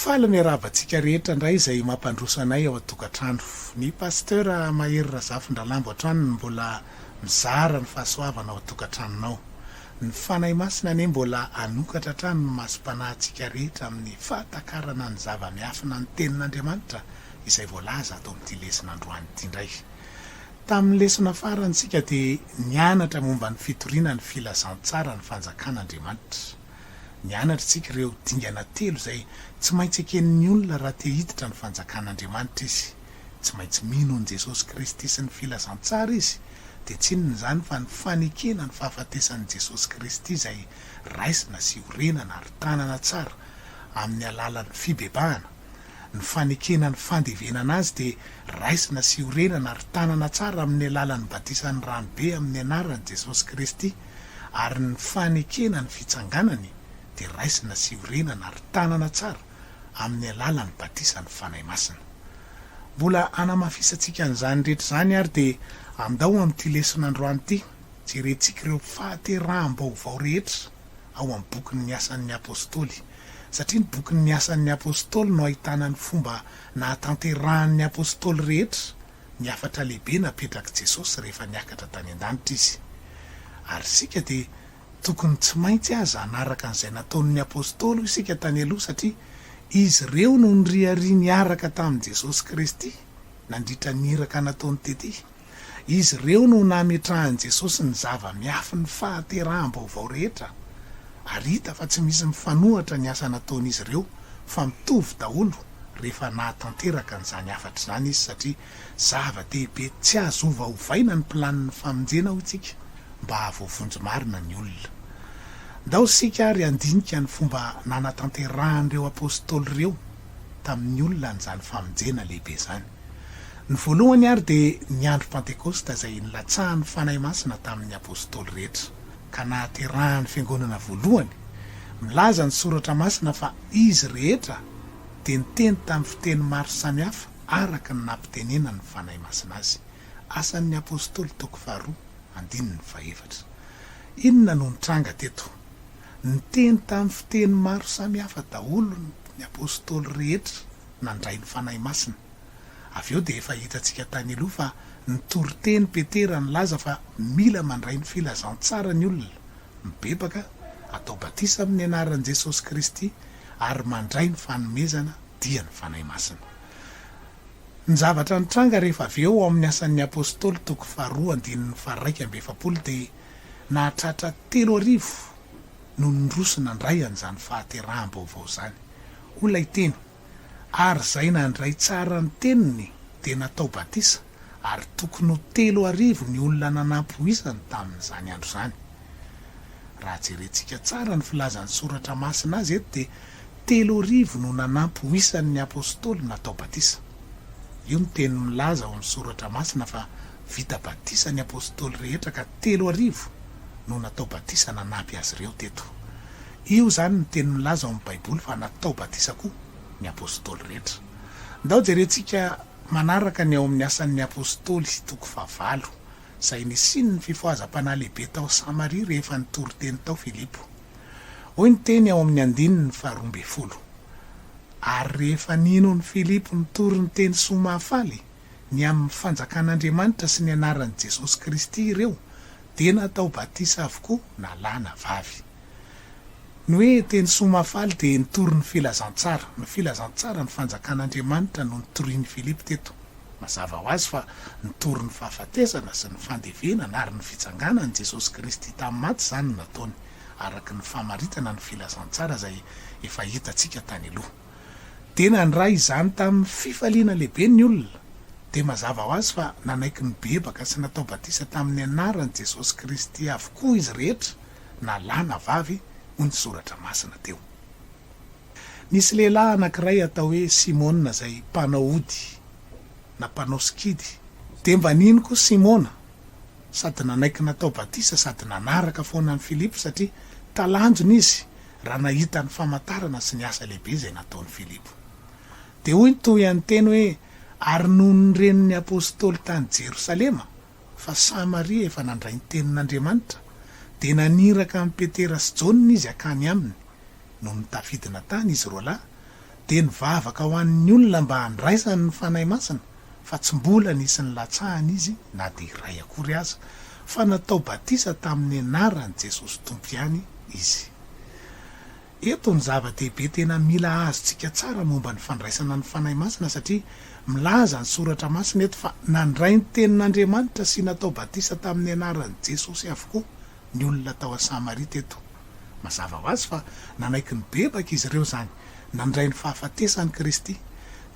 Faly miarabantsika rehetra indray izay mampandrosanay ao atokantrano. Ny pasteur Mahery Razafindralambo Atrano mbola mizara ny fahasoavana ao atokantranonao. Ny fanahy masina ane mbola anokatra hatrany ny masom-panahintsika rehetra amin'ny fahatakarana ny zava-miafina ny tenin'Andriamanitra izay voalaza atao amin'ity lesona androany ity indray. Tamin'ny lesona farantsika dia nianatra momba ny fitoriana ny filazantsara ny fanjakan'Andriamanitra. Nianatra tsika ireo dingana telo izay tsy maintsy eken'ny olona raha te hiditra ny fanjakan'Andriamanitra izy. Tsy maintsy mino an' Jesosy Kristy sy ny filazantsara izy. Dia tsy inona izany fa ny fanekena ny fahafatesan'i Jesosy Kristy izay raisina sy orenana ary tanana tsara amin'ny alalan'ny fibebahana. Ny fanekena ny fandevenana azy dia raisina sy orenana ary tanana tsara amin'ny alalan'ny batisan'ny ranobe amin'ny anaran'i Jesosy Kristy, ary ny fanekena ny fitsanganany dia raisina sy orenana ary tanana tsara amin'ny alalan'ny batisan'ny fanahy masina. Mbola anamafisantsika an'izany rehetra izany ary dia andao amin'ity lesona androany ity jerentsika ireo fahateraham-baovao rehetra ao amin'ny bokin'ny asan'ny apôstôly, satria ny bokin'ny asan'ny apôstôly no ahitana ny fomba nahatanterahan'ny apôstôly rehetra ny afatra lehibe napetraka Jesosy rehefa niakatra tany an-danitra izy. Ary sika dia tokony tsy maintsy aza anaraka an'izay nataon'ny apôstôly isika tany aloha, satria izy ireo no niriary niaraka tamin'i Jesosy Kristy nandritra niraka nataony tety. Izy ireo no nametrahan'i Jesosy ny zava-miafy ny fahateraham-baovao rehetra. Ary hita fa tsy misy mifanohatra ny asa nataon'izy ireo, fa mitovy daholo rehefa nahatanteraka n'izany afatra izany izy, satria zava-dehibe tsy azo ovaovaina ny planin'ny famonjena ho itsika mba hahavoavonjy marina ny olona. Ndao sika ary andinika ny fomba nanatanterahan'ireo apôstôly ireo tamin'ny olona n'izany famonjena lehibe izany. Ny voalohany ary dia ny andro Pentekosta izay nilatsahan'ny fanahy masina tamin'ny apôstôly rehetra ka nahaterahan'ny fiangonana voalohany. Milaza ny soratra masina fa izy rehetra dia niteny tamin'ny fiteny maro samihafa araka ny nampitenena ny fanahy masina azy. Asan'ny apôstôly toko 2:4. Inona no nitranga teto? Niteny tamin'ny fiteny maro samihafa daholo ny apôstôly rehetra nandray ny fanahy masina. Avy eo dia efa hitantsika tany aloha fa nitoriteny Petera nilaza fa mila mandray ny filazantsara ny olona, mibebaka, atao batisa amin'ny anaran'i Jesosy Kristy ary mandray ny fanomezana dia ny fanahy masina. Ny zavatra nitranga rehefa avy eo amin'ny asan'ny apôstôly toko 2:1-7 dia nahatratra 3,000 no nindrosina ndray an'izany fahateraham-baovao izany. Olona iteny, ary izay nandray tsara ny teniny dia natao batisa, ary tokony ho 3,000 ny olona nanampoisany tamin'izany andro izany. Raha jerentsika tsara ny filazan'ny soratra masina azy eto dia 3,000 no nanampoisan'ny apôstôly natao batisa. Io ny teny milaza ao amin'ny soratra masina fa vita batisa ny apôstôly rehetra ka 3,000 no natao batisa nanampy azy ireo teto. Io zany ny teny milaza ao amin'ny baiboly fa natao batisa koa ny apôstôly rehetra. Ndao jerentsika manaraka ny ao amin'ny asan'ny apôstôly toko 9 izay nisiny ny fifohazam-panahy lehibe tao Samaria rehefa nitory-teny tao Filipo. Hoy ny teny ao amin'ny 2:12. Ary rehefa nino ny Filipo nitory ny teny soamafaly ny amin'ny fanjakan'Andriamanitra sy ny anaran'i Jesosy Kristy ireo, dia natao batisa avokoa na lahy na vavy. Ny hoe teny soamafaly dia nitory ny filazantsara. Ny filazantsara ny fanjakan'Andriamanitra no nitorian'ny Filipo teto. Mazava ho azy fa nitory ny fahafatesana sy ny fandevenana ary ny fitsanganan'i Jesosy Kristy tamin'ny maty izany nataony, araka ny famaritana ny filazantsara izay efa hitantsika tany aloha. Tena nray izany tamin'ny fifaliana lehibe ny olona, dia mazava ho azy fa nanaiky ny bebaka sy natao batisa tamin'ny anaran'i Jesosy Kristy avokoa izy rehetra, na lahy na vavy, hoy ny soratra masina teo. Nisy lehilahy anankiray atao hoe Simona izay mpanao ody na mpanao skidy, dia mba nino koa Simona, sady nanaiky natao batisa sady nanaraka foana ny Filipo, satria talanjony izy raha nahita ny famantarana sy ny asa lehibe izay nataon'ny Filipo. Dia hoy ny toy any teny hoe, ary noho ny renin'ny apôstôly tany Jerosalema fa Samaria efa nandray ny tenin'Andriamanitra, dia naniraka amin'ny Petera sy Jaona izy akany aminy. No nitafidina tany izy roa lahy, de nivavaka ho an'ny olona mba handraisany ny fanahy masina fa tsy mbola nisy ny latsahany izy na de iray akory aza fa natao batisa tamin'ny anarany Jesosy Tompo ihany izy. Eto ny zava-dehibe tena mila azontsika tsara momba ny fandraisana ny fanahy masina satria milaza ny soratra masina eto fa nandray ny tenin'Andriamanitra sy natao batisa tamin'ny anarany Jesosy avokoa ny olona tao Samarita eto. Mazava ho azy fa nanaiky ny bebaka izy ireo zany nandray ny fahafatesany Kristy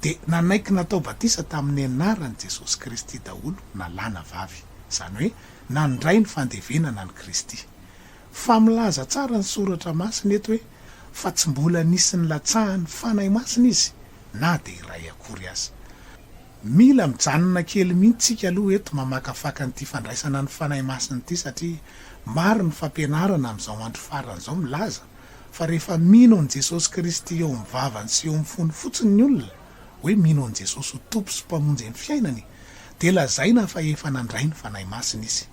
de nanaiky natao batisa tamin'ny anarany Jesosy Kristy daholo na lahy na vavy, zany hoe nandray ny fandevenana ny Kristy. Fa milaza tsara ny soratra masina eto hoe fa tsy mbola nisy ny latsahany fanahy masina izy na de iray akory aza. Mila mijanona kely mihitsika aloha eto mamakafaka n'ity fandraisana ny fanahy masina ity satria maro ny fampianarana amin'izao andro farany zao milaza fa rehefa mino an' Jesosy Kristy eo mivavany sy eo mifony fotsiny ny olona hoe mino an' Jesosy ho tompo sy mpamonjy ny fiainany de lazaina fa efa nandray ny fanahy masina izy.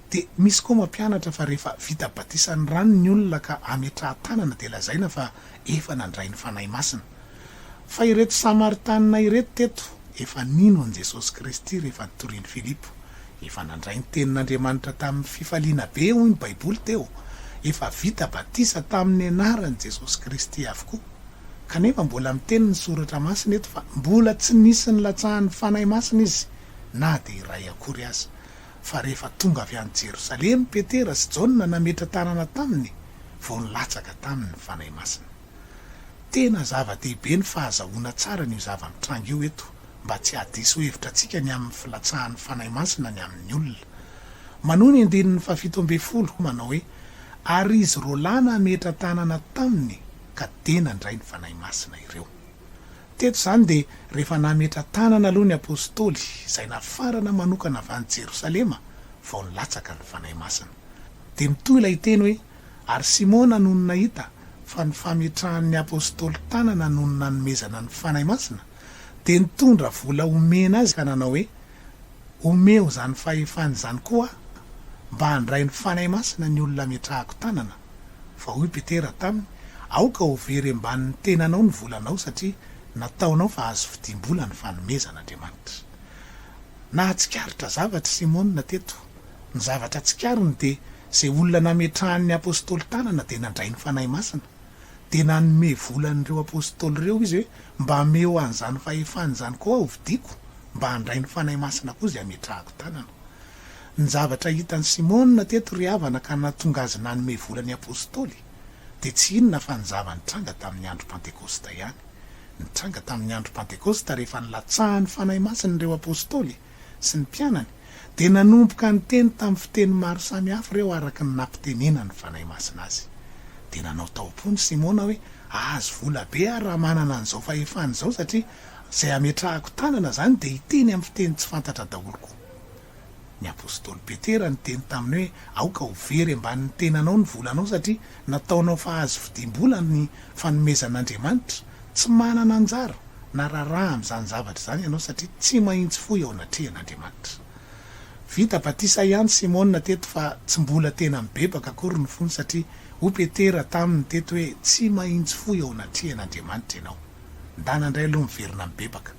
De misy koa mampianatra fa rehefa vita batisany rano ny olona ka ametraha-tanana de lazaina fa efa nandray ny fanahy masina. Fa ireto Samaritanina ireto teto efa nino an' Jesosy Kristy rehefa nitoriany Filipo, efa nandray ny tenin'Andriamanitra tamin'ny fifaliana be hoy ny Baiboly teo, efa vita batisa tamin'ny anaran'i Jesosy Kristy avokoa. Kanefa mbola miteny ny soratra masina eto fa mbola tsy nisy ny latsahan'ny fanahy masina izy na de iray akory aza. Fa rehefa tonga avy any Jerosalema Petera sy Jaona nametra tanana taminy vao nilatsaka taminy ny fanahy masina. Tena zava-dehibe ny fahazahoana tsara ny zava-mitranga eo eto mba tsy hadiso hevitra atsika ny amin'ny filatsahan'ny fanahy masina ny amin'ny olona. Manoa ny 7:12 manao hoe ary izy roalahy nametra tanana taminy ka tena ndray ny fanahy masina ireo. Teto zany de rehefa nametra tanana aloha ny apôstôly izay nafarana manokana avy any Jerosalema vao nilatsaka ny fanahy masina. De mitohy ilay teny hoe ary Simona noho ny nahita fa ny fametrahan'ny apôstôly tanana noho ny nanomezana ny fanahy masina de nitondra vola omena azy ka nanao hoe omeo zany fahefany zany koa mba handray ny fanahy masina ny olona metrahako tanana. Fa hoy Petera taminy aoka ho very ambanin'ny tenanao ny volanao satria nataonao fa azo fidim-bola ny fanomezan'Andriamanitra. Nahatsikaritra zavatra Simona teto. Ny zavatra tsikariny de zay olona nametrahan'ny apôstôly tanana de nandray ny fanahy masina. De nanome volan'ireo apôstôly ireo izy hoe mba hameo an'izany fahefany zany koa ho vidiko mba handray ny fanahy masina koa zay ametrahako tanana. Ny zavatra hitan'ny Simona teto ry havana ka nahatonga azy nanome volan'ny apôstôly de tsy inona fa ny zava-nitranga tamin'ny andro Pentekosta ihany. Nitranga tamin'ny andro Pentekosta rehefa nilatsahan'ny fanahy masina ireo apôstôly sy ny mpianany de nanomboka ny teny tamin'ny fiteny maro samihafa ireo araka ny nampitenena ny fanahy masina azy. De nanao taopony Simona hoe azo vola be ary raha manana an'izao fahefany izao satria zay ametrahako tanana zany de hiteny amin'ny fiteny tsy fantatra daholo koa. Ny apôstôly Petera niteny taminy hoe aoka ho very ambanin'ny tenanao ny volanao satria nataonao fa azo fidim-bola ny fanomezan'Andriamanitra. Tsy manana anjara na raharaha amin'izany zavatra zany ianao satria tsy mahitsy fohy ao anatrehan'Andriamanitra. Vita batisa ihany Simona teto fa tsy mbola tena mibebaka akory ny fony satria ho Petera taminy teto hoe tsy mahitsy fohy ao anatrehan'Andriamanitra ianao. Ndanandray aloha miverina mibebaka.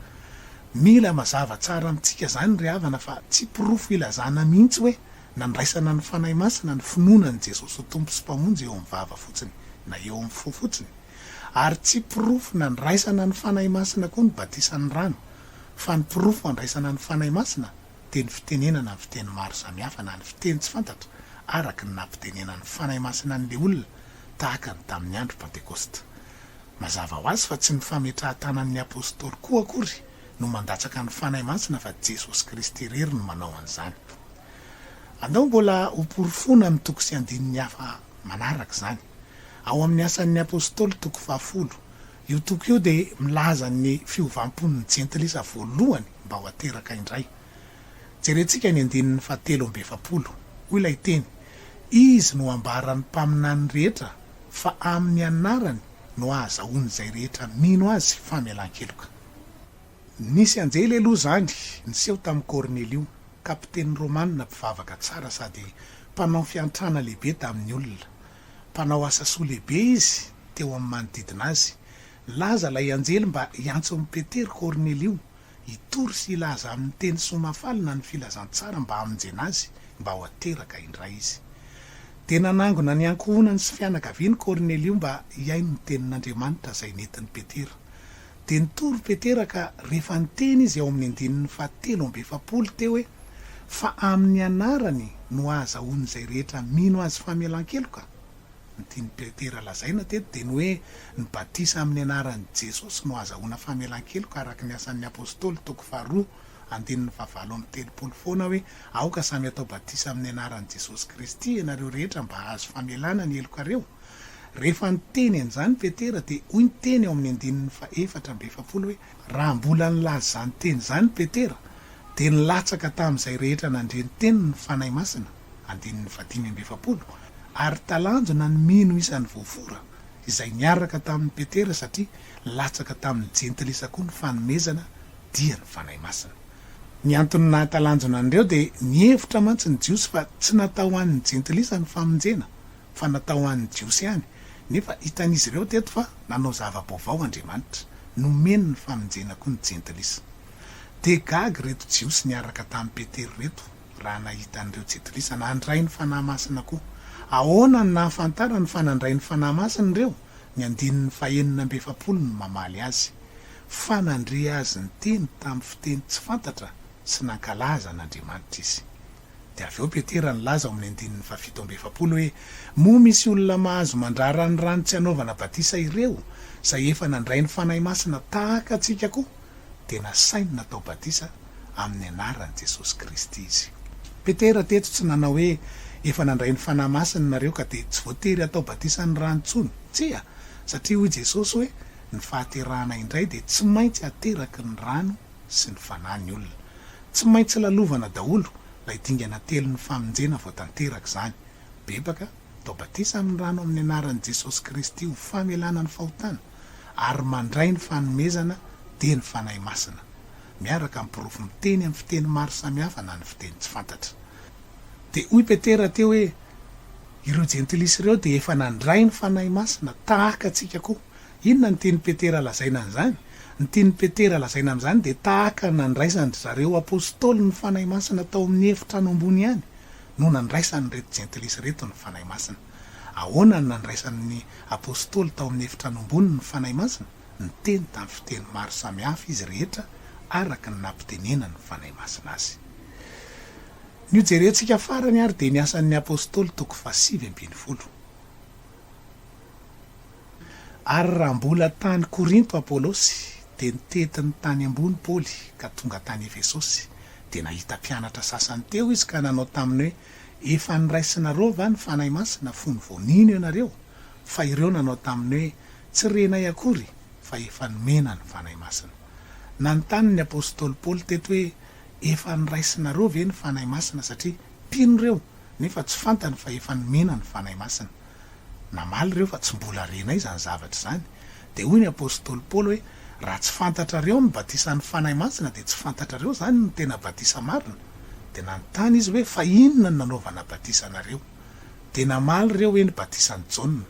Mila mazava tsara amintsika zany ry havana fa tsy pirofo ilazana mihitsy hoe nandraisana ny fanahy masina ny finoanan'i Jesosy ho tompo sy mpamonjy eo amin'ny vava fotsiny na eo amin'ny fo fotsiny. Ary tsy pirofo nandraisana ny fanahy masina koa ny batisan'ny rano fa ny pirofo andraisana ny fanahy masina de ny fitenenana ny fiteny maro samihafa na ny fiteny tsy fantatra araka ny nampitenena ny fanahy masina n'le olona tahaka ny tamin'ny andro Pentekosta. Mazava ho azy fa tsy ny fametraha-tanan'ny apôstôly koa akory no mandatsaka ny fanahy masina fa Jesosy Kristy irery no manao an'izany. Andao mbola ho porofona amin'ny toko sy andininy hafa manaraka zany. Ao amin'ny asan'ny apôstôly toko 10. Io toko io de milaza ny fiovampon'ny jentilisa voalohany mba ho ateraka indray. Jerentsika ny 7:7. Hoy ilay teny, izy no ambaran'ny mpaminany rehetra fa amin'ny anarany no ahazahoany izay rehetra mino azy famelan-keloka. Nisy anjely aloha zany niseho tamin'ny Kornelio, kapiteny Romanina mpivavaka tsara sady mpanao fiantrana lehibe tamin'ny olona. Mpanao asa soa lehibe izy teo amin'ny manodidina azy. laza lay anjely mba iantso amin'ny Petera Kornelio hitory sy ilaza amin'ny teny somafalina ny filazantsara mba hamonjena azy mba ho ateraka indray izy. Tena nangona ny ankohonany sy fianakaviany Kornelio mba hiaino ny tenin'Andriamanitra izay nentin'ny Petera. Dia nitory Petera ka rehefa niteny izy ao amin'ny 7:7 teo hoe fa amin'ny anarany no azahoany izay rehetra mino azy famelan-keloka. Ny tiany Petera lazaina teto dia ny hoe ny batisa amin'ny anaran'i Jesosy no azahoana famelan-keloka araka ny asan'ny apôstôly 2:7 foana hoe aoka samy atao batisa amin'ny anaran'i Jesosy Kristy ianareo rehetra mba azo famelana ny helokareo. Rehefa niteny an'izany Petera dia hoy niteny ao amin'ny 4:7 hoe raha mbola nilaza izany teny izany Petera dia nilatsaka tamin'izay rehetra nandreny teny ny fanahy masina 5:7 ary talanjona ny mino isan'ny voafora izay niaraka tamin'ny Petera satria latsaka tamin'ny jentilisa koa ny fanomezana dia ny fanahy masina. Ny antony nahatalanjona an'ireo dia nihevitra mantsy ny jiosy fa tsy natao an'ny jentilisa ny famonjena fa natao an'ny jiosy ihany. Nefa hitan'izy ireo teto fa nanao zava-baovao Andriamanitra, nomeny ny famonjena koa ny jentilisa. Dia gaga reto jiosy niaraka tamin'ny Petera reto raha nahita an'ireo jentilisa nandray ny fanahy masina koa. Ahoana ny nahafantara ny fanandray ny fanahy masina ireo? Ny 9:7 ny mamaly azy. Fanandre azy ny teny tamin'ny fiteny tsy fantatra sy nankalaza n'Andriamanitra izy. Dia avy eo Petera nilaza ao amin'ny 7:7 hoe moa misy olona mahazo mandrara ny rano tsy hanaovana batisa ireo izay efa nandray ny fanahy masina tahaka antsika koa dia nasainy natao batisa amin'ny anaran'i Jesosy Kristy izy. Petera teto tsy nanao hoe efa nandray ny fanahy masina nareo ka dia tsy voatery atao batisa ny rano intsony. Tsia, satria hoy Jesosy hoe ny fahaterahana indray dia tsy maintsy ateraky ny rano sy ny fanahy ny olona. Tsy maintsy lalovana daholo lay dingana telo ny famonjena voatanteraka izany. Bebaka atao batisa amin'ny rano amin'ny anaran'i Jesosy Kristy ho famelana ny fahotana ary mandray ny fanomezana dia ny fanahy masina. Miaraka mipirofo miteny amin'ny fiteny maro samihafa na ny fiteny tsy fantatra. Dia hoy Petera teo hoe ireo jentilisa ireo dia efa nandray ny fanahy masina tahaka antsika koa. Inona ny teny Petera lazaina an'izany? Ny teny Petera lazaina amin'izany dia tahaka nandraisany zareo apôstôly ny fanahy masina tao amin'ny efitrano ambony ihany no nandraisany reto jentilisa reto ny fanahy masina. Ahoana ny nandraisan'ny apôstôly tao amin'ny efitrano ambony ny fanahy masina? Ny teny tamin'ny fiteny maro samihafa izy rehetra araka ny nampitenena ny fanahy masina azy. Ny jerentsika farany ary dia ny asan'ny apôstôly 7:20. Ary raha mbola tany Korinto Apôlôsy dia nitetiny tany ambony Paoly ka tonga tany Efesosy dia nahita mpianatra sasany teo izy ka nanao taminy hoe efa niraisinareo va ny fanahy masina fony vonino ianareo? Fa ireo nanao taminy hoe tsy renay akory fa efa nomena ny fanahy masina. Nanontany ny apôstôly Paoly teto hoe efa niraisinareo ve ny fanahy masina satria mpino ireo nefa tsy fantany fa efa nomena ny fanahy masina. Namaly ireo fa tsy mbola renay izany zavatra izany. Dia hoy ny apôstôly Paoly hoe raha tsy fantatrareo ny batisan'ny fanahy masina dia tsy fantatrareo izany ny tena batisa marina. Dia nanontany izy hoe fa inona ny nanaovana batisanareo? Dia namaly ireo hoe ny batisan'ny Jaona.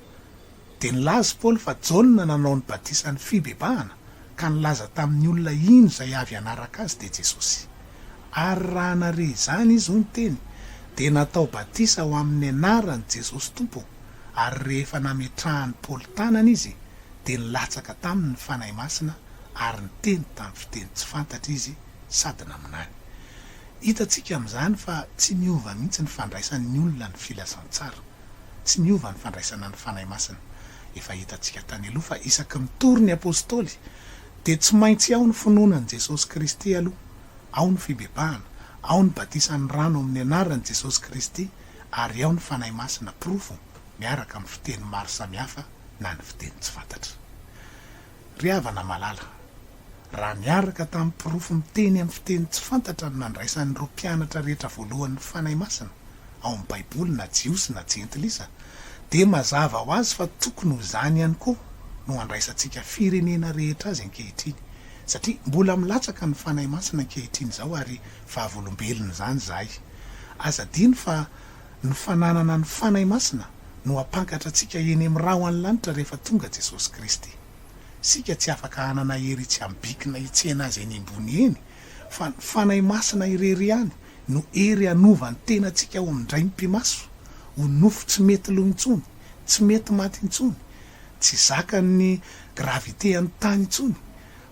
Dia nilaza Paoly fa Jaona nanao ny batisan'ny fibebahana ka nilaza tamin'ny olona ino izay avy anaraka azy dia Jesosy. Ary raha nare izany izy hoy ny teny dia natao batisa ho amin'ny anaran'i Jesosy Tompo. Ary rehefa nametrahany Paoly tanana izy dia nilatsaka taminy ny fanahy masina ary niteny tamin'ny fiteny tsy fantatra izy sady naminany. Hitantsika amin'izany fa tsy niova mihitsy ny fandraisan'ny olona ny filazantsara, tsy niova ny fandraisana ny fanahy masina. Efa hitantsika tany aloha fa isaky mitory ny apôstôly dia tsy maintsy ao ny finoanan'i Jesosy Kristy aloha, ao ny fibebahana, ao ny batisan'ny rano amin'ny anaran'i Jesosy Kristy ary ao ny fanahy masina pirofo miaraka amin'ny fiteny maro samihafa na ny fiteny tsy fantatra. Ry havana malala, raha niaraka tamin'ny pirofo miteny amin'ny fiteny tsy fantatra no nandraisan'ireo mpianatra rehetra voalohan'ny fanahy masina ao amin'ny Baiboly na jiosy na jentilisa, dia mazava ho azy fa tokony ho izany ihany koa no andraisantsika firenena rehetra azy ankehitriny. Satria mbola milatsaka ny fanahy masina ankehitriny izao ary fahavolombelona izany izahay. Aza dino fa ny fananana ny fanahy masina no hampankatra antsika eny amin'ny rah ho any lanitra rehefa tonga Jesosy Kristy. sika tsy afaka hanana hery tsy ambikina itsena azy eny ambony eny fa fanay masina irery ihany no ery anova ny tenantsika ho amindray mpimaso ho nofo tsy mety loha intsony tsy mety maty intsony tsy zakany gravité any tany intsony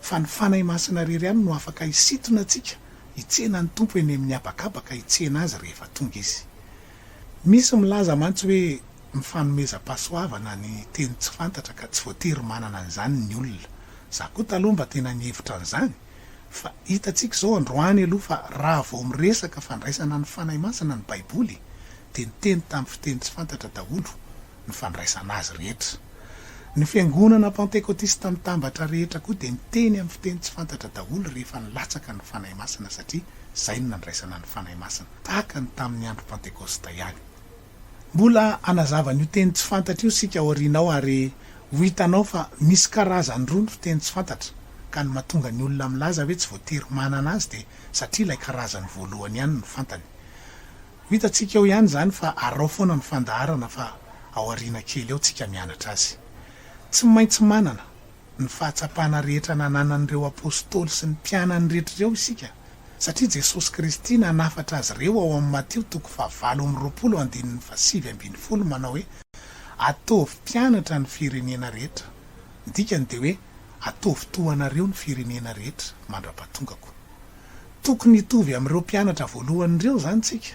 fa ny fanay masina rery ihany no afaka hisitona atsika itsena ny tompo eny amin'ny abakabaka itsena azy rehefa tonga izy. Misy milaza mantsy hoe mifanomeza-pahasoavana ny teny tsy fantatra ka tsy voatery manana an'izany ny olona. Za koa taloha mba tena nihevitra an'izany fa hitantsika izao androany aloha fa raha vao miresaka fandraisana ny fanay masina ny baiboly dia niteny tamin'ny fiteny tsy fantatra daholo ny fandraisana azy rehetra. Ny fiangonana pentekotista mitambatra rehetra koa dia niteny amin'ny fiteny tsy fantatra daholo rehefa nilatsaka ny fanay masina satria izay no nandraisana ny fanay masina tahaka ny tamin'ny andro pentekosta ihany. Mbola anazavana io teny tsy fantatra io sika aorianao ary ho hitanao fa misy karazany roa ny fiteny tsy fantatra ka ny mahatonga ny olona milaza hoe tsy voatery manana azy dia satria ilay karazany voalohany ihany no fantany. Ho hitantsika eo ihany izany fa arao foana ny fandaharana fa ao aoriana kely eo tsika mianatra azy. Tsy maintsy manana ny fahatsapana rehetra nananan'ireo apôstôly sy ny mpianany rehetra ireo isika satria Jesosy Kristy nanafatra azy ireo ao amin'ny Mateo 7:7-7 manao hoe ataovy mpianatra ny firenena rehetra, ny dikany dia hoe ataovy toanareo ny firenena rehetra mandra-patongako. Tokony hitovy amin'ireo mpianatra voalohan'ireo zany tsika,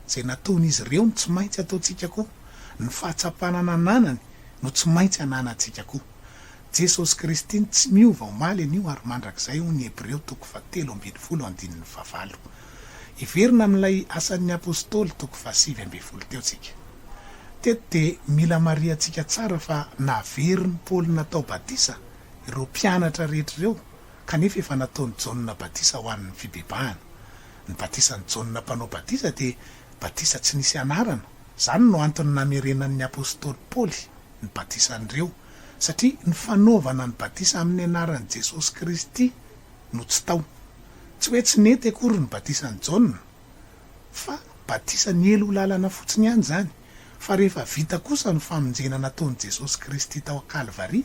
izay nataon'izy ireo no tsy maintsy ataontsika koa, ny fahatsapana nananany no tsy maintsy hananantsika koa. Jesosy Kristy tsy miova omaly an'io ary mandrakizay ho ny Hebreo 7:7-9. Iverina amin'ilay asan'ny apôstôly 7:7 teo tsika. Teto dia mila mariantsika tsara fa naverin'ny Paoly natao batisa ireo mpianatra rehetra ireo kanefa efa nataony Jaona batisa ho an'ny fibebahana. Ny batisa ny Jaona mpanao batisa dia batisa tsy nisy anarana. Zany no antony namerenan'ny apôstôly Paoly ny batisan'ireo satria ny fanaovana ny batisa amin'ny anaran'i Jesosy Kristy no tsy tao. Tsy hoe tsy nety akory ny batisan'i Jaona fa batisa ny elo lalana fotsiny ihany zany. Fa rehefa vita kosa ny famonjena nataon'i Jesosy Kristy tao Kalvari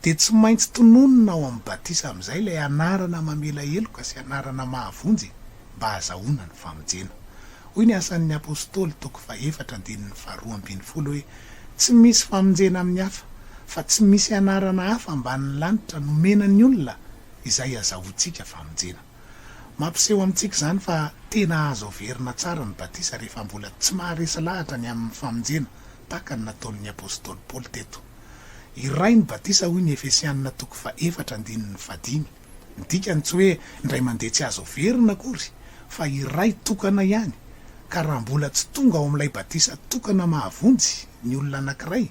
dia tsy maintsy tononona ao amin'ny batisa amin'izay ilay anarana mamela heloka sy anarana mahavonjy mba hahazahoana ny famonjena. Hoy ny asan'ny apôstôly 4:2-12 hoe tsy misy famonjena amin'ny hafa fa tsy misy anarana hafa ambany lanitra nomenan'ny olona izay azahoantsika famonjena. Mampiseho amintsika izany fa tena azo verina tsara ny batisa rehefa mbola tsy maharesy lahatra ny amin'ny famonjena tahaka ny nataon'ny apôstôly Paoly teto. Iray ny batisa hoy ny Efesianina 4:4-5. Ny dikany tsy hoe indray mandeha tsy azo verina akory fa iray tokana ihany. Ka raha mbola tsy tonga ao amin'ilay batisa tokana mahavonjy ny olona anankiray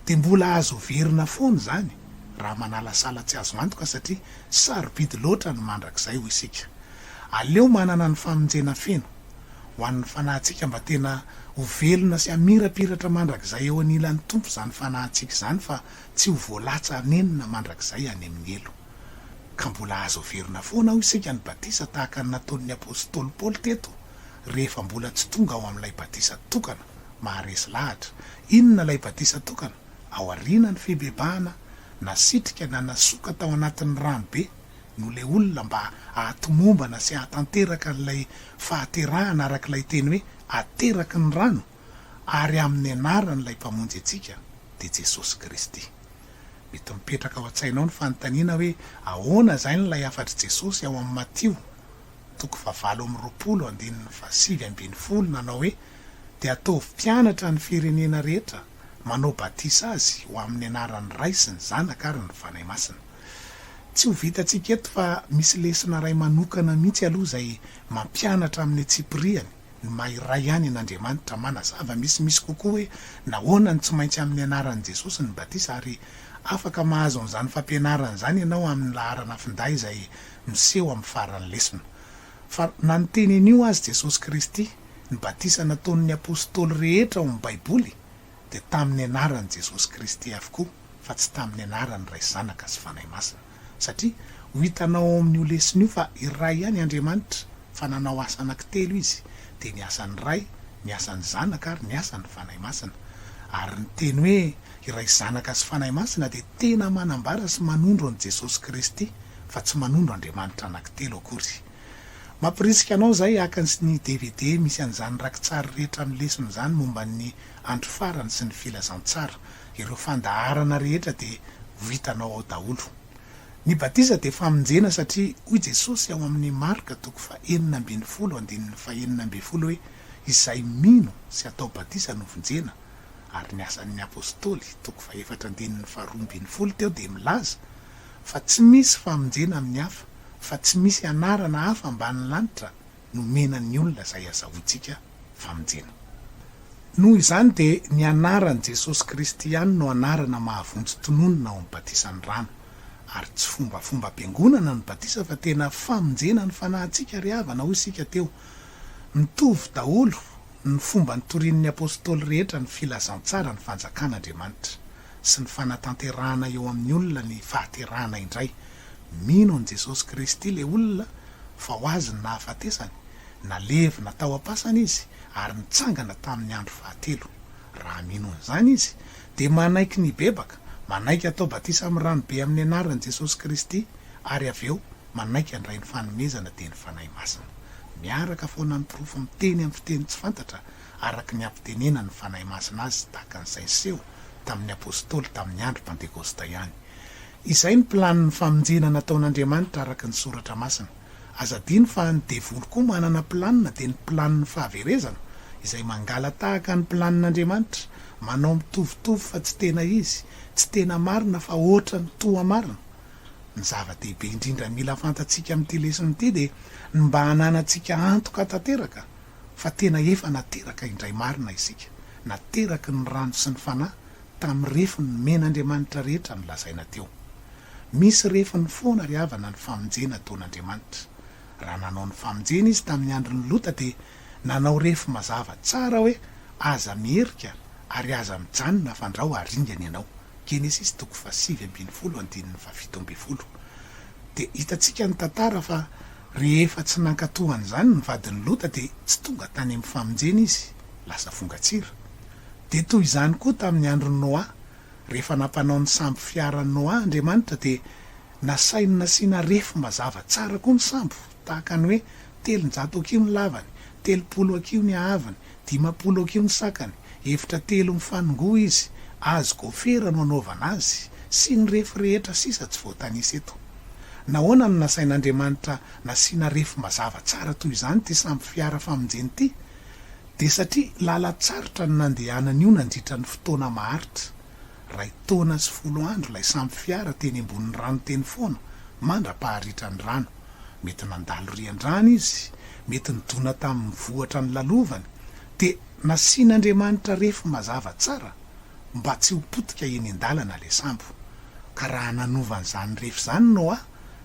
dia mbola azo verina foana izany raha manala sala tsy azo antoka satria sarobidy loatra ny mandrakizay ho isika. Aleo manana ny famonjena feno ho an'ny fanahintsika mba tena ho velona sy amirapiratra mandrakizay eo anilan'ny tompo izany fanahintsika izany fa tsy ho voalatsa anenina mandrakizay any amin'ny elo. Ka mbola azo verina foana ho isika ny batisa tahaka ny nataon'ny apôstôly Paoly teto rehefa mbola tsy tonga ao amin'ilay batisa tokana maharesy lahatra. Inona ilay batisa tokana? Ao aoriana ny fibebahana nasitrika na nasoka tao anatin'ny ranobe no le olona mba ahatomombana sy ahatanteraka n'ilay fahaterahana arak'ilay teny hoe ateraka ny rano ary amin'ny anaran'ilay mpamonjy antsika dia Jesosy Kristy. Mety mipetraka ao an-tsainao ny fanontaniana hoe ahoana izay n'ilay afatry Jesosy ao amin'ny Matio 7:7-7 nanao hoe dia ataovy mpianatra ny firenena rehetra manao batisa azy ho amin'ny anaran'ny Ray sy ny Zanaka ary ny Fanahy Masina. Tsy ho vitantsika eto fa misy lesona ray manokana mihitsy aloha izay mampianatra amin'ny Tsipriany ny mahay ihany an'Andriamanitra manazava misy kokoa hoe nahoana ny tsy maintsy amin'ny anaran'i Jesosy ny batisa ary afaka mahazo an'izany fampianarana izany ianao amin'ny laharana finday izay miseho amin'ny faran'ny lesona. Fa nanonteny an'io azy Jesosy Kristy ny batisa nataon'ny apôstôly rehetra ao amin'ny baiboly dia tamin'ny anaran'i Jesosy Kristy avokoa fa tsy tamin'ny anaran'ny Ray Zanaka sy Fanahy Masina. Satria ho hitanao ao amin'io lesona io fa iray ihany Andriamanitra fa nanao asa anankitelo izy dia ny asan'ny Ray, ny asan'ny Zanaka ary ny asan'ny Fanahy Masina. ary ny teny hoe iray zanaka sy fanahy masina dia tena manambara sy manondro an' Jesosy Kristy fa tsy manondro Andriamanitra anankitelo akory. Mampirisika anao zay akany sy ny DVD misy an'izany rakitsary rehetra amin'ny lesona izany momba ny andro farany sy ny filazantsara, ireo fandaharana rehetra dia vitanao ao daholo. Ny batisa dia famonjena satria hoy Jesosy ao amin'ny Marka 4:9-20 hoe izay mino sy atao batisa no vonjena, ary ny asan'ny apôstôly 4:12 teo dia milaza fa tsy misy famonjena amin'ny hafa, fa tsy misy anarana hafa ambany lanitra nomenan'ny olona izay azahoantsika famonjena. Noho izany dia ny anaran'i Jesosy Kristy ihany no anarana mahavonjy tononona ao amin'ny batisany rano, ary tsy fombafomba am-piangonana ny batisa fa tena famonjena ny fanahintsika ry havana hoy isika teo. Mitovy daholo ny fomba nitorin'ny apôstôly rehetra ny filazantsara ny fanjakan'Andriamanitra sy ny fanatanterahana eo amin'ny olona ny fahaterahana indray. Mino an' Jesosy Kristy le olona fa ho azy ny nahafatesany, nalevy natao am-pasana izy ary nitsangana tamin'ny andro fahatelo. Raha mino an'izany izy dia manaiky ny bebaka, manaiky atao batisa amin'ny ranobe amin'ny anaran'i Jesosy Kristy, ary avy eo manaiky andray ny fanomezana dia ny fanahy masina. Miaraka foana ny pirofo miteny amin'ny fiteny tsy fantatra araka ny ampitenena ny fanahy masina azy tahaka n'izay seho tamin'ny apôstôly tamin'ny andro Pentekosta ihany. Izay ny planin'ny famonjena nataon'Andriamanitra araka ny soratra masina. Azadiny fa ny devoly koa manana planina dia ny planin'ny fahaverezana izay mangala tahaka ny planin'Andriamanitra, manao mitovitovy fa tsy tena izy, tsy tena marina fa oatra ny toa marina. Ny zava-dehibe indrindra mila fantatsika amin'ity lesona ity dia ny mba hananantsika antoka tanteraka fa tena efa nateraka indray marina isika, nateraky ny rano sy ny fanahy tamin'ny refiny men'Andriamanitra rehetra no lazaina teo. Misy refiny foana ry havana ny famonjena ataon'Andriamanitra. Raha nanao ny famonjena izy tamin'ny andron'ny Lota dia nanao refy mazava tsara hoe aza mierika ary aza mijanona fandrao aringana ianao. Genesis 7:17-17. Dia hitantsika ny tantara fa rehefa tsy nankatohany izany ny vadin'ny Lota dia tsy tonga tany amin'ny famonjena izy, lasa fongatsira. Dia toy izany koa tamin'ny andron'ny Noa, rehefa nampanao ny sambo fiaran'ny Noa Andriamanitra dia nasainy nasiana refy mazava tsara koa ny sambo, tahaka ny hoe 300 akio ny lavany, 30 akio ny ahavany, 50 akio ny sakany, efitra 3 mifanongoa izy, azo gofera no anaovana azy, sy ny refy rehetra sisa tsy voatanisa eto. Nahoana no nasain'Andriamanitra nasiana refy mazava tsara toy izany ty samby fiara famonjeny ity? Dia satria lalatsarotra ny nandehanany io nandritra ny fotoana maharitra. 2 taona sy 10 andro ilay samby fiara teny ambonin'ny rano teny foana, mandra-paharitra ny rano. Mety nandalo rian-drano izy, mety nidona tamin'ny vohatra ny lalovany, dia nasian'Andriamanitra refy mazava tsara mba tsy ho potika eny an-dalana le sambo. Ka raha nanovan'izany refy izany Noa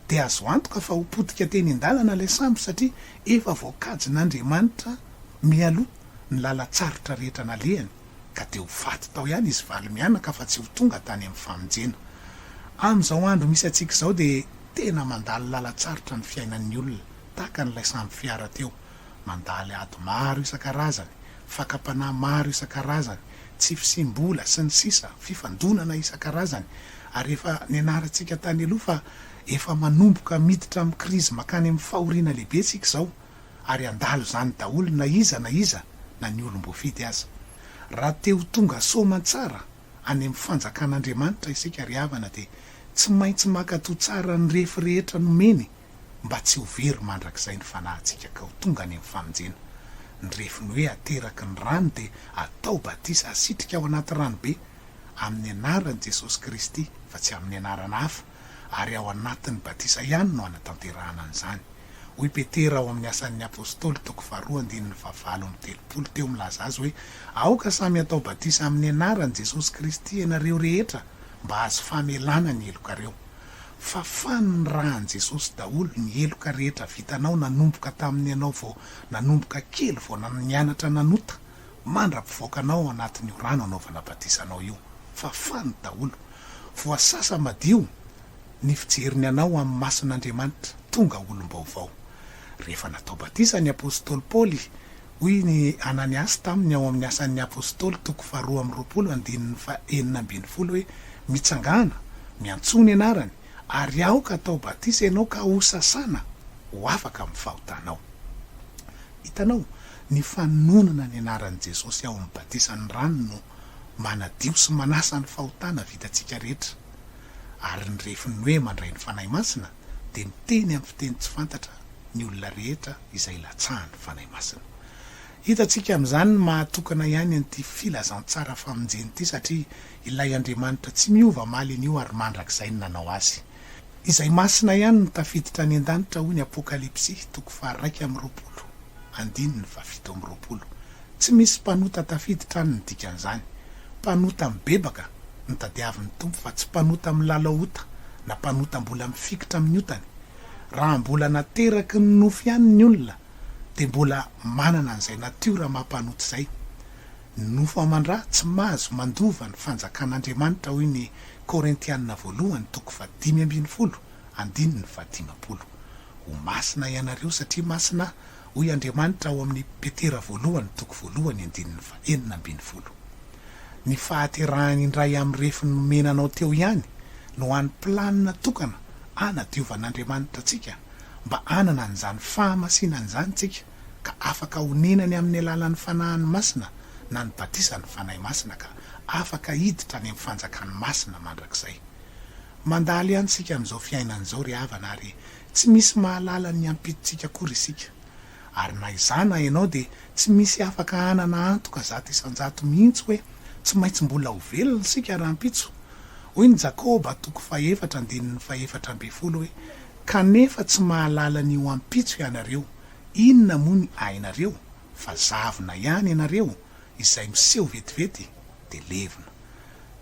dia azo antoka fa ho potika teny an-dalana le sambo satria efa voakajin'Andriamanitra mialoha ny lalatsarotra rehetra nalehany, ka dia ho faty tao ihany izy valy mianaka fa tsy ho tonga tany amin'ny famonjena. Amin'izao andro misy antsika izao dia tena mandalo lalatsarotra ny fiainan'ny olona, tahaka n'ilay samby fiara teo. Mandaly ady maro isan-karazany, fakapanahy maro isan-karazany, tsy fisim-bola sy ny sisa, fifandonana isan-karazany. Ary efa nianarantsika tany aloha fa efa manomboka miditra amin'ny krizy makany amin'ny fahoriana lehibe tsika izao, ary andalo izany daholo na iza na ny olom-boafidy aza. Raha teo tonga soamantsara any amin'ny fanjakan'Andriamanitra isika ry havana dia tsy maintsy makatoa tsara ny refy rehetra nomeny mba tsy ho very mandrakizay ny fanahintsika ka ho tonga any amin'ny famonjena. Ny refiny hoe ateraky ny rano dia atao batisa asitrika ao anaty ranobe amin'ny anaran'i Jesosy Kristy fa tsy amin'ny anarana hafa, ary ao anatin'ny batisa ihany no anatanterahana an'izany. Hoy Petera ao amin'ny asan'ny apôstôly 2:20-30 teo milaza azy hoe aoka samy atao batisa amin'ny anaran'i Jesosy Kristy ianareo rehetra mba azo famelana ny elokareo. Fa fany ny rahan'i Jesosy daholo ny eloka rehetra vitanao nanomboka tamin'ny anao vao nanomboka kely vao nianatra nanota, mandra-pivoakanao anatin'io rano anaovana batisanao io. Fa fany daholo, voasasa madio ny fijeriny anao amin'ny mason'Andriamanitra, tonga olom-baovao. Rehefa natao batisa ny apôstôly Paoly hoy ny Ananiasy taminy ao amin'ny asan'ny apôstôly 2:20 hoe mitsangana miantsony anarany ary aoka atao batisa ianao ka ho sasana ho afaka amin'ny fahotanao. Hitanao ny fanonana ny anaran'i Jesosy ao amin'ny batisany rano no manadio sy manasa ny fahotana vitantsika rehetra, ary ny refiny hoe mandray ny fanahy masina dia miteny amin'ny fiteny tsy fantatra ny olona rehetra izay latsahany fanahy masina. Hitantsika amin'izany ny mahatokana ihany an'ity filazantsara famonjeny ity, satria ilay Andriamanitra tsy miova maly an'io ary mandrakizay ny nanao azy. Izay masina ihany ny tafiditra any an-danitra hoy ny Apokalipsy 2:20. Tsy misy mpanota tafiditra any ny dikan'izany. Mpanota mibebaka ny tadiavin'ny tompo fa tsy mpanota milala ota na mpanota mbola mifikitra amin'ny otany. Raha mbola nateraky ny nofo ihany ny olona dia mbola manana an'izay natiora mampanoty izay. Ny nofo amandra tsy mahazo mandova ny fanjakan'Andriamanitra hoy ny Korintianina 1:5-15. Ho masina ianareo satria masina hoy Andriamanitra ao amin'ny Petera 1:1-2. Ny fahaterahany indray amin'ny refiny nomenanao teo ihany no an'ny planina tokana anadiovan'Andriamanitra tsika mba anana an'izany fahamasinan'izany tsika ka afaka honenany amin'ny alalan'ny fanahany masina na ny batisany fanahy masina ka afaka hiditra any amin'ny fanjakany masina mandrakizay. Mandaly ihany sika amin'izao fiainan'izao ry havana, ary tsy misy mahalala ny ampitotsika kory isika, ary na izana ianao dia tsy misy afaka anana antoka 100 mihitsy hoe tsy maintsy mbola ho velona sika raha ampitso. Hoy ny Jakoba 2:4-7 hoe kanefa tsy mahalala ny ho ampitso ianareo, inona moa ny ainareo fa zavona ihany ianareo izay miseho vetivety dia levona.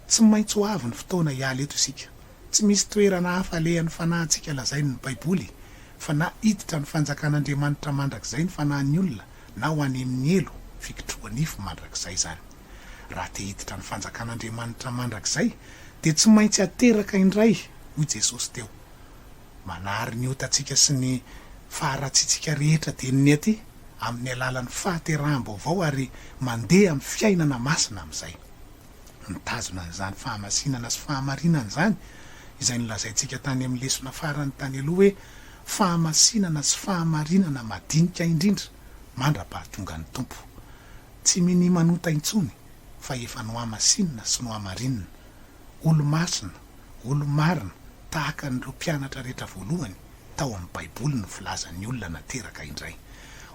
Tsy maintsy ho avy ny fotoana hiala eto isika. Tsy misy toerana hafa alehan'ny fanahintsika lazainy ny Baiboly, fa na hiditra ny fanjakan'Andriamanitra mandrakizay ny fanahin'ny olona na ho any amin'ny elo fikitroanifo mandrakizay izany. Raha te hiditra ny fanjakan'Andriamanitra mandrakizay dia tsy maintsy ateraka indray hoy Jesosy teo. Manary ny otantsika sy ny faharatsitsika rehetra teniny aty amin'ny alalan'ny fahateraham-baovao ary mandeha amin'ny fiainana masina amin'izay. Mitazona an'izany fahamasinana sy fahamarinana izany izay nolazaintsika tany amin'ny lesona farany tany aloha hoe fahamasinana sy fahamarinana madinika indrindra mandra-pahatonga ny tompo. Tsy mini manota intsony fa efa no hamasinana sy no hamarinana. Olo masina, olo marina tahaka ny mpianatra rehetra voalohany tao amin'ny Baiboly no filazan'ny olona nateraka indray.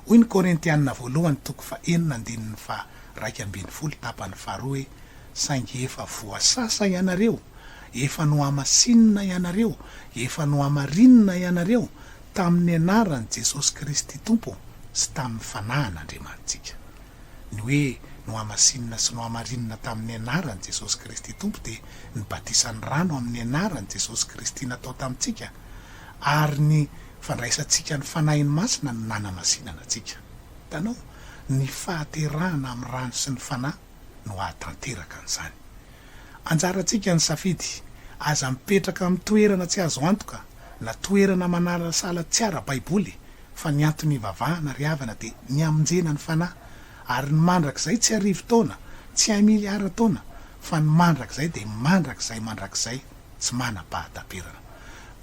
Hoy ny Korintianina 1:1-2 tapany faharoa hoe saingy efa voasasa ianareo, efa no hamasinina ianareo, efa no hamarinina ianareo tamin'ny anaran'i Jesosy Kristy Tompo sy tamin'ny fanahan'Andriamanitsika. Ny hoe no hamasinina sy no hamarinina tamin'ny anaran'i Jesosy Kristy Tompo dia ny batisany rano amin'ny anaran'i Jesosy Kristy natao tamintsika, ary ny fandraisantsika ny fanahiny masina no nanamasinana antsika. Tanao ny fahaterahana amin'ny rano sy ny fanahy no ahatanteraka an'izany. Anjarantsika ny safidy aza mipetraka amin'ny toerana tsy azo antoka na toerana manara-sala tsy ara-Baiboly, fa ny antony ivavahana ry havana dia ny amonjena ny fanahy, ary ny mandrakizay tsy arivo taona, tsy 1,000,000 taona, fa ny mandrakizay dia mandrakizay mandrakizay tsy manam-pahataperana.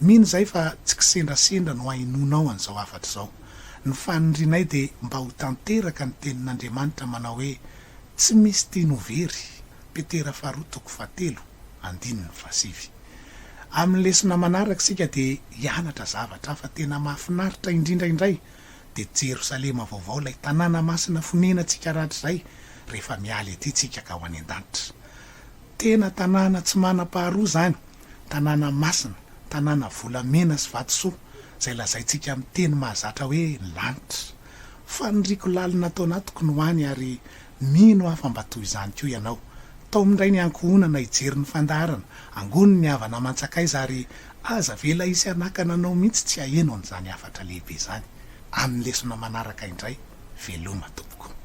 Mino izay fa tsy kisendrasendra no hainonao an'izao afatra izao. Ny fanindrinay dia mba ho tanteraka ny tenin'Andriamanitra manao hoe tsy misy tino very. Petera 2:7-7. Amin'ny lesona manaraka sika dia hianatra zavatra fa tena mahafinaritra indrindra indray dia Jerosalema vaovao ilay tanàna masina fonenantsika rahatrizay rehefa mialy ety tsika ka ho any an-danitra. Tena tanàna tsy manam-paharoa izany, tanàna masina, tanàna volamena sy vatosoa izay lazaintsika amin'ny teny mahazatra hoe lanitra. Faniriko lalina tao anatiko no any ary mino hafa mba toy izany koa ianao. Tao mindray ny ankohonana hijery ny fandaharana, angony ny havana mantsakaiza ary aza vela isy anakana anao mihitsy tsy haheno an'izany afatra lehibe izany. Amin'ny lesona manaraka indray, veloma tompoko.